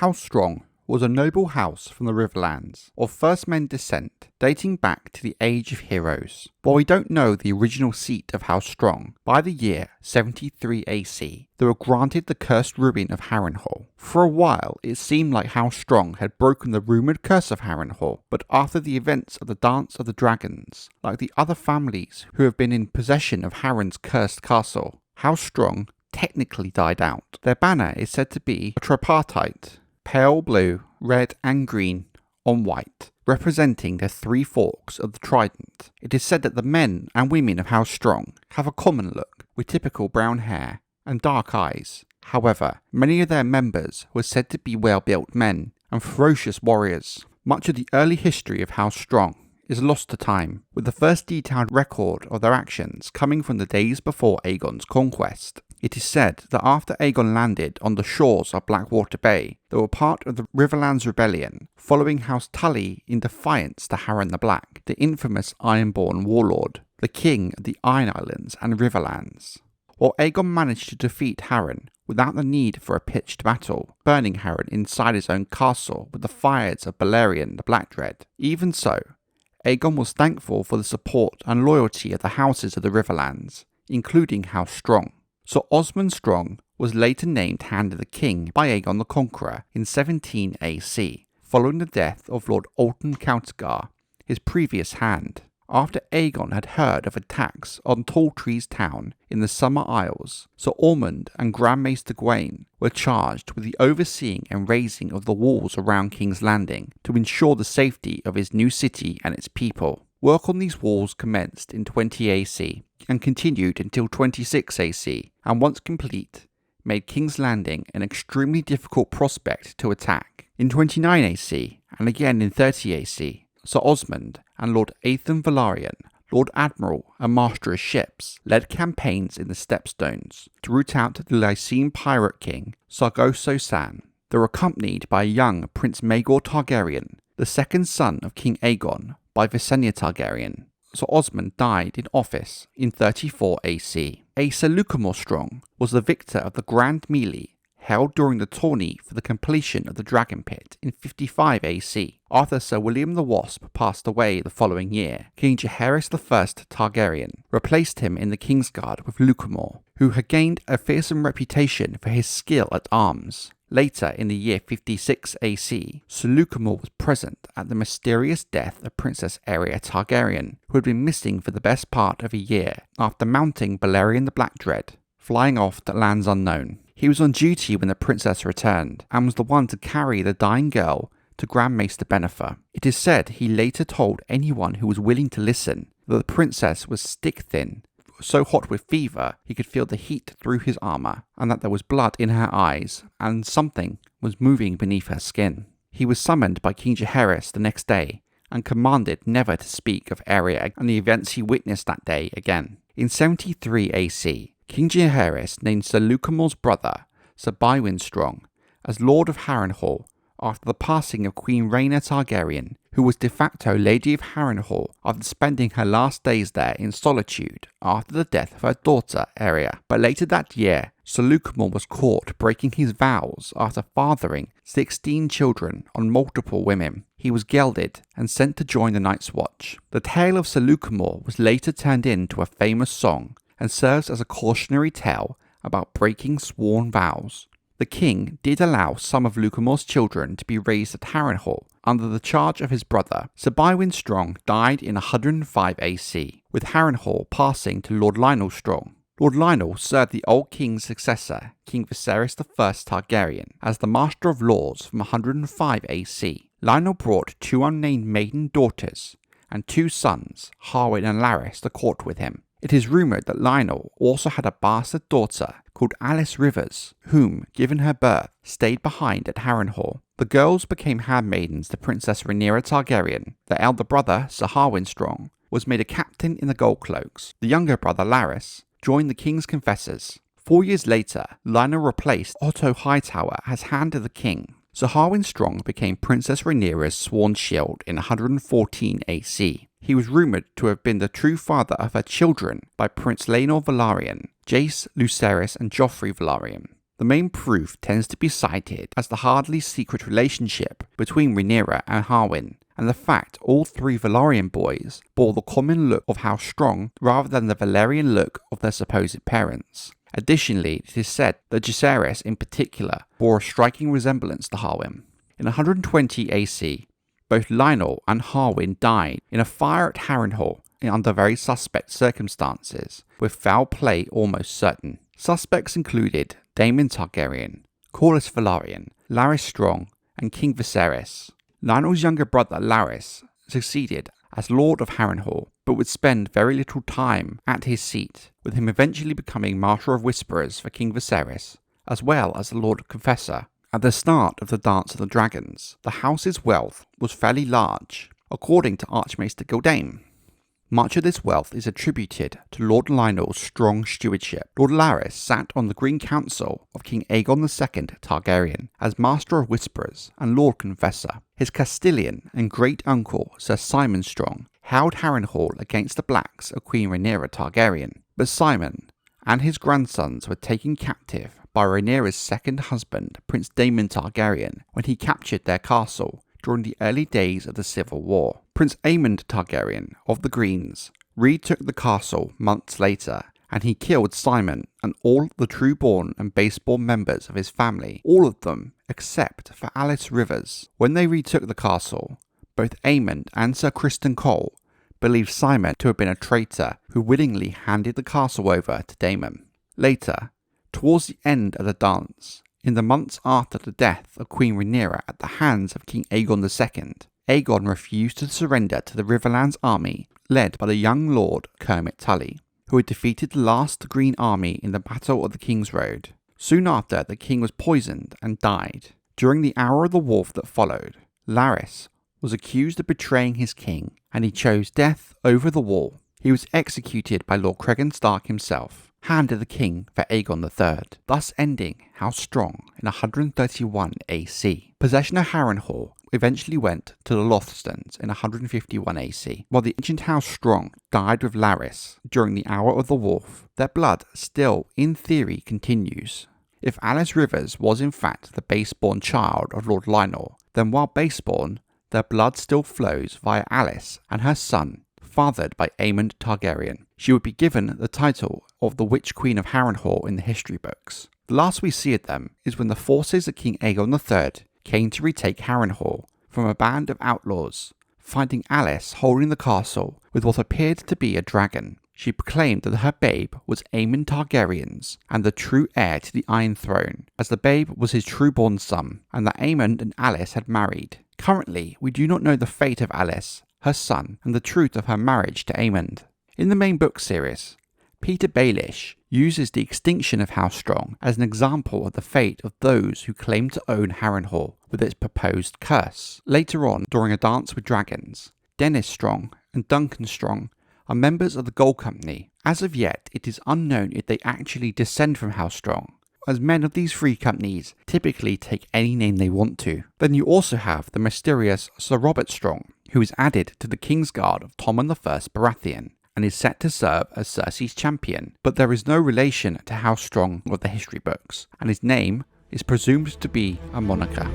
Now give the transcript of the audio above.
House Strong was a noble house from the riverlands, of First Men descent, dating back to the Age of Heroes. While we don't know the original seat of House Strong, by the year 73 AC, they were granted the cursed ruin of Harrenhal. For a while, it seemed like House Strong had broken the rumoured curse of Harrenhal, but after the events of the Dance of the Dragons, like the other families who have been in possession of Harren's cursed castle, House Strong technically died out. Their banner is said to be a tripartite, pale blue, red and green on white, representing the three forks of the trident. It is said that the men and women of House Strong have a common look, with typical brown hair and dark eyes. However, many of their members were said to be well-built men and ferocious warriors. Much of the early history of House Strong is lost to time, with the first detailed record of their actions coming from the days before Aegon's conquest. It is said that after Aegon landed on the shores of Blackwater Bay, they were part of the Riverlands Rebellion, following House Tully in defiance to Harren the Black, the infamous Ironborn warlord, the king of the Iron Islands and Riverlands. While Aegon managed to defeat Harren without the need for a pitched battle, burning Harren inside his own castle with the fires of Balerion the Blackdread. Even so, Aegon was thankful for the support and loyalty of the houses of the Riverlands, including House Strong. Sir Osmond Strong was later named Hand of the King by Aegon the Conqueror in 17 AC, following the death of Lord Alton Countgar, his previous hand. After Aegon had heard of attacks on Tall Trees Town in the Summer Isles, Sir Ormond and Grand Maester Gawain were charged with the overseeing and raising of the walls around King's Landing to ensure the safety of his new city and its people. Work on these walls commenced in 20 AC and continued until 26 AC, and once complete, made King's Landing an extremely difficult prospect to attack. In 29 AC, and again in 30 AC, Sir Osmond and Lord Aethan Velaryon, Lord Admiral and Master of Ships, led campaigns in the Stepstones to root out the Lycene pirate king Sargoso San. They were accompanied by a young Prince Maegor Targaryen, the second son of King Aegon, by Visenya Targaryen. Sir Osmond died in office in 34 AC. Sir Lucamore Strong was the victor of the Grand Melee held during the tourney for the completion of the Dragon Pit in 55 AC. After Sir William the Wasp passed away the following year, King Jaehaerys I Targaryen replaced him in the Kingsguard with Lucamore, who had gained a fearsome reputation for his skill at arms. Later in the year 56 AC, Sir Lucamore was present at the mysterious death of Princess Aeria Targaryen, who had been missing for the best part of a year after mounting Balerion the Blackdread, flying off to lands unknown. He was on duty when the princess returned, and was the one to carry the dying girl to Grand Maester Benefer. It is said he later told anyone who was willing to listen that the princess was stick-thin, so hot with fever he could feel the heat through his armour, and that there was blood in her eyes, and something was moving beneath her skin. He was summoned by King Jaehaerys the next day, and commanded never to speak of Aeria and the events he witnessed that day again. In 73 AC, King Jaehaerys named Sir Lucamore's brother, Sir Bywin Strong, as Lord of Harrenhal after the passing of Queen Rhaena Targaryen, who was de facto Lady of Harrenhal after spending her last days there in solitude after the death of her daughter Aeria. But later that year, Sir Lucamore was caught breaking his vows after fathering 16 children on multiple women. He was gelded and sent to join the Night's Watch. The tale of Sir Lucamore was later turned into a famous song and serves as a cautionary tale about breaking sworn vows. The king did allow some of Lucamore's children to be raised at Harrenhal under the charge of his brother. Sir Bywin Strong died in 105 AC, with Harrenhal passing to Lord Lionel Strong. Lord Lionel served the old king's successor, King Viserys I Targaryen, as the Master of Laws from 105 AC. Lionel brought 2 unnamed maiden daughters and 2 sons, Harwin and Larys, to court with him. It is rumoured that Lionel also had a bastard daughter called Alice Rivers, whom, given her birth, stayed behind at Harrenhal. The girls became handmaidens to Princess Rhaenyra Targaryen. Their elder brother, Sir Harwin Strong, was made a captain in the Gold Cloaks. The younger brother, Larys, joined the king's confessors. 4 years later, Lionel replaced Otto Hightower as Hand of the King. Sir Harwin Strong became Princess Rhaenyra's sworn shield in 114 AC. He was rumoured to have been the true father of her children by Prince Laenor Velaryon, Jace, Lucerys and Joffrey Velaryon. The main proof tends to be cited as the hardly secret relationship between Rhaenyra and Harwin, and the fact all three Velaryon boys bore the common look of House Strong rather than the Valyrian look of their supposed parents. Additionally, it is said that Jacaerys in particular bore a striking resemblance to Harwin. In 120 AC, both Lionel and Harwin died in a fire at Harrenhal under very suspect circumstances, with foul play almost certain. Suspects included Daemon Targaryen, Corlys Velaryon, Larys Strong, and King Viserys. Lionel's younger brother Larys succeeded as Lord of Harrenhal, but would spend very little time at his seat, with him eventually becoming Marshal of Whisperers for King Viserys, as well as the Lord Confessor. At the start of the Dance of the Dragons, the house's wealth was fairly large, according to Archmaester Gildain. Much of this wealth is attributed to Lord Lionel's strong stewardship. Lord Larys sat on the Green Council of King Aegon II Targaryen as Master of Whisperers and Lord Confessor. His Castilian and great-uncle Sir Simon Strong held Harrenhal against the Blacks of Queen Rhaenyra Targaryen, but Simon and his grandsons were taken captive by Rhaenyra's second husband, Prince Daemon Targaryen, when he captured their castle during the early days of the Civil War. Prince Aemond Targaryen of the Greens retook the castle months later, and he killed Simon and all the true-born and base-born members of his family, all of them except for Alys Rivers. When they retook the castle, both Aemond and Sir Criston Cole believed Simon to have been a traitor who willingly handed the castle over to Daemon. Later, towards the end of the dance, in the months after the death of Queen Rhaenyra at the hands of King Aegon II, Aegon refused to surrender to the Riverlands army led by the young Lord Kermit Tully, who had defeated the last Green Army in the Battle of the King's Road. Soon after, the king was poisoned and died. During the Hour of the Wolf that followed, Larys was accused of betraying his king, and he chose death over the wall. He was executed by Lord Cregan Stark himself, hand of the king for Aegon III, thus ending House Strong in 131 AC. Possession of Harrenhal eventually went to the Lothstones in 151 AC. While the ancient House Strong died with Larys during the Hour of the Wolf, their blood still, in theory, continues. If Alys Rivers was in fact the base-born child of Lord Lionel, then while base-born, their blood still flows via Alys and her son, fathered by Aemond Targaryen. She would be given the title of the Witch Queen of Harrenhal in the history books. The last we see of them is when the forces of King Aegon III came to retake Harrenhal from a band of outlaws. Finding Alys holding the castle with what appeared to be a dragon, she proclaimed that her babe was Aemond Targaryen's and the true heir to the Iron Throne, as the babe was his true-born son, and that Aemond and Alys had married. Currently, we do not know the fate of Alys, her son, and the truth of her marriage to Aemond. In the main book series, Peter Baelish uses the extinction of House Strong as an example of the fate of those who claim to own Harrenhal with its proposed curse. Later on, during a dance with dragons, Dennis Strong and Duncan Strong are members of the Gold Company. As of yet, it is unknown if they actually descend from House Strong, as men of these three companies typically take any name they want to. Then you also have the mysterious Sir Robert Strong, who is added to the Kingsguard of Tommen I Baratheon, and is set to serve as Cersei's champion, but there is no relation to House Strong of the history books, and his name is presumed to be a moniker.